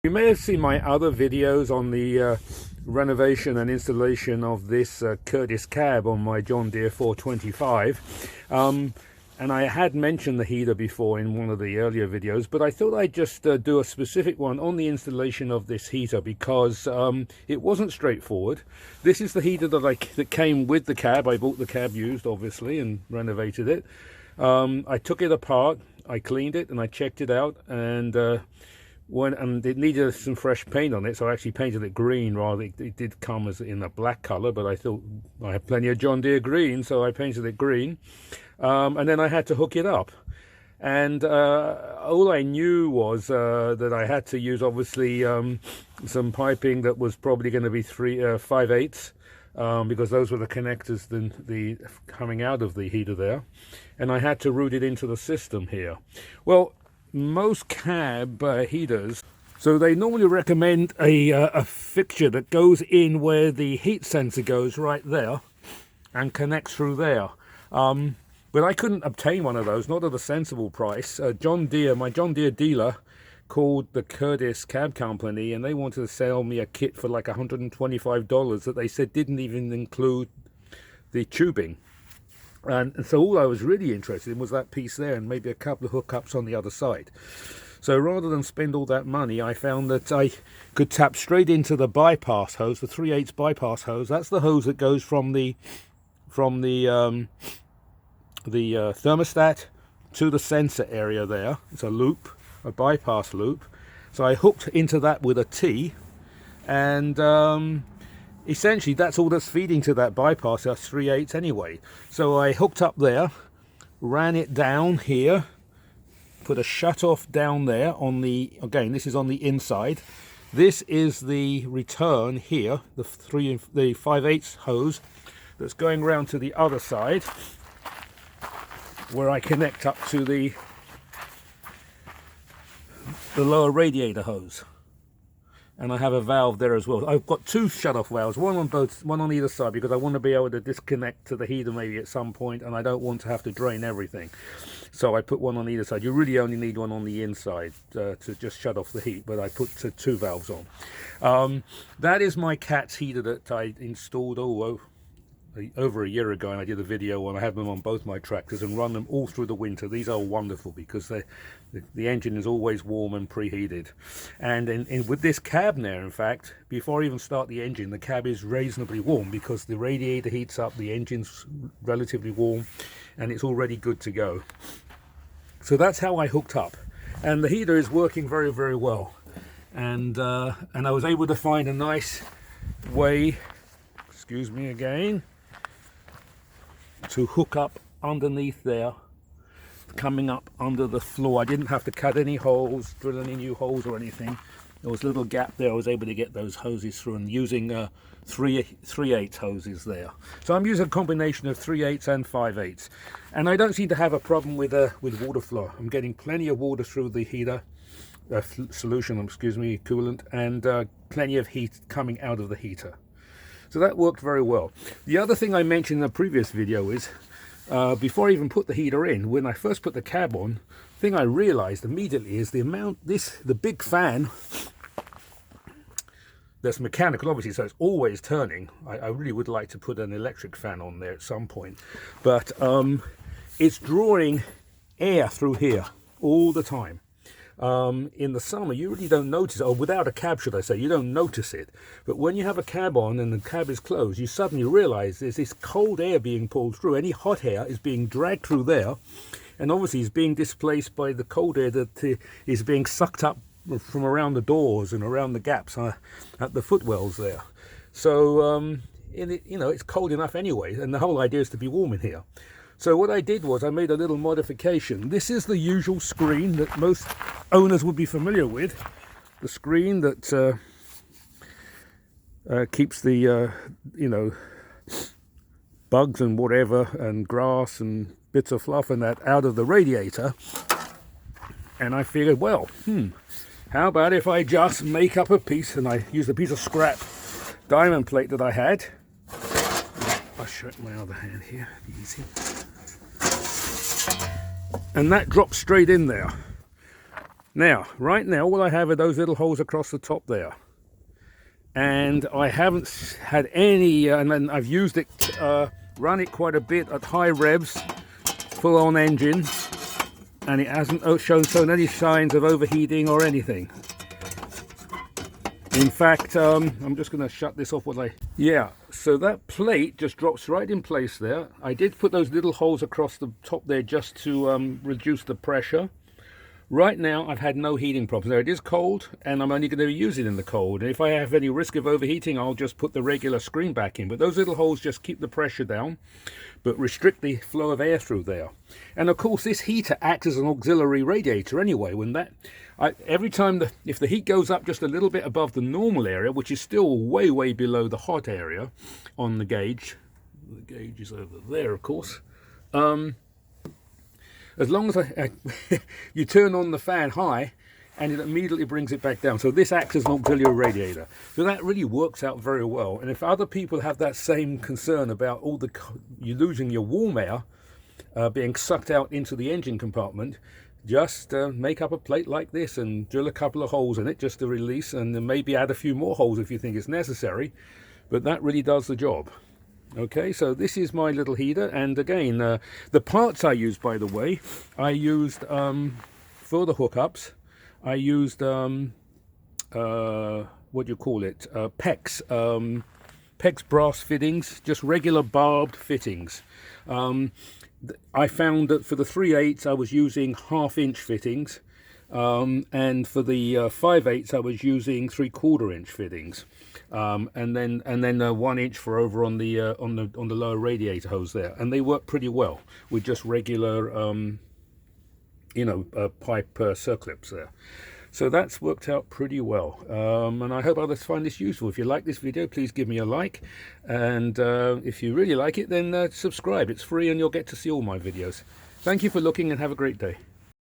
You may have seen my other videos on the renovation and installation of this Curtis cab on my John Deere 425. And I had mentioned the heater before in one of the earlier videos, but I thought I'd just do a specific one on the installation of this heater because it wasn't straightforward. This is the heater that came with the cab. I bought the cab used, obviously, and renovated it. I took it apart, I cleaned it, and I checked it out, and it needed some fresh paint on it, so I actually painted it green rather. It did come as in a black color, but I thought I had plenty of John Deere green, so I painted it green. And then I had to hook it up, and all I knew was that I had to use obviously some piping that was probably going to be 5/8, because those were the connectors the coming out of the heater there, and I had to route it into the system here. Well, most cab heaters, so they normally recommend a fixture that goes in where the heat sensor goes, right there, and connects through there. But I couldn't obtain one of those, not at a sensible price. My John Deere dealer called the Curtis Cab Company, and they wanted to sell me a kit for like $125 that they said didn't even include the tubing. And so all I was really interested in was that piece there and maybe a couple of hookups on the other side. So rather than spend all that money, I found that I could tap straight into the bypass hose, the 3/8 bypass hose. That's the hose that goes from the thermostat to the sensor area there. It's a loop, a bypass loop. So I hooked into that with a T, and essentially that's all that's feeding to that bypass. That's 3/8 anyway. So I hooked up there, ran it down here, put a shut-off down there on the, again, this is on the inside. This is the return here, the 5/8 hose that's going around to the other side, where I connect up to the lower radiator hose. And I have a valve there as well. I've got two shut-off valves, one on either side, because I want to be able to disconnect to the heater maybe at some point, and I don't want to have to drain everything. So I put one on either side. You really only need one on the inside to just shut off the heat, but I put two valves on. That is my cat's heater that I installed over a year ago, and I did a video and I have them on both my tractors and run them all through the winter. These are wonderful because the engine is always warm and preheated. And with this cab now, in fact, before I even start the engine, the cab is reasonably warm because the radiator heats up, the engine's relatively warm, and it's already good to go. So that's how I hooked up, and the heater is working very, very well. And I was able to find a nice way, excuse me again, to hook up underneath there, coming up under the floor. I didn't have to cut any holes, drill any new holes or anything. There was a little gap there. I was able to get those hoses through, and using 3/8 hoses there. So I'm using a combination of 3/8 and 5/8, and I don't seem to have a problem with water flow. I'm getting plenty of water through the heater solution, excuse me, coolant, and plenty of heat coming out of the heater. So that worked very well. The other thing I mentioned in the previous video is, before I even put the heater in, when I first put the cab on, the thing I realized immediately is the big fan that's mechanical, obviously, so it's always turning. I really would like to put an electric fan on there at some point, but it's drawing air through here all the time. In the summer, you really don't notice it, or without a cab, should I say, you don't notice it. But when you have a cab on and the cab is closed, you suddenly realize there's this cold air being pulled through. Any hot air is being dragged through there, and obviously is being displaced by the cold air that is being sucked up from around the doors and around the gaps at the footwells there. So it's cold enough anyway, and the whole idea is to be warm in here. So what I did was I made a little modification. This is the usual screen that most owners would be familiar with. The screen that keeps the, bugs and whatever and grass and bits of fluff and that out of the radiator. And I figured, well, how about if I just make up a piece, and I used a piece of scrap diamond plate that I had. I'll show it with my other hand here, easy. And that drops straight in there. Now, right now, all I have are those little holes across the top there. And I haven't had any, and then I've used it, run it quite a bit at high revs, full on engine, and it hasn't shown any signs of overheating or anything. In fact, I'm just going to shut this off yeah, so that plate just drops right in place there. I did put those little holes across the top there just to reduce the pressure. Right now, I've had no heating problems. There, it is cold, and I'm only going to use it in the cold. And if I have any risk of overheating, I'll just put the regular screen back in. But those little holes just keep the pressure down, but restrict the flow of air through there. And of course, this heater acts as an auxiliary radiator anyway. Every time if the heat goes up just a little bit above the normal area, which is still way below the hot area on the gauge is over there, of course. As long as you turn on the fan high, and it immediately brings it back down. So this acts as an auxiliary radiator. So that really works out very well. And if other people have that same concern about you losing your warm air being sucked out into the engine compartment, just make up a plate like this and drill a couple of holes in it just to release, and then maybe add a few more holes if you think it's necessary. But that really does the job. Okay, so this is my little heater, and again, the parts I used, by the way, I used for the hookups, I used what do you call it, PEX brass fittings, just regular barbed fittings. I found that for the 3/8 I was using 1/2-inch fittings, and for the 5/8 I was using 3/4-inch fittings. And then 1 inch for over on the lower radiator hose there, and they work pretty well with just regular pipe circlips there. So that's worked out pretty well, and I hope others find this useful. If you like this video, please give me a like, and if you really like it, then subscribe. It's free and you'll get to see all my videos. Thank you for looking, and have a great day.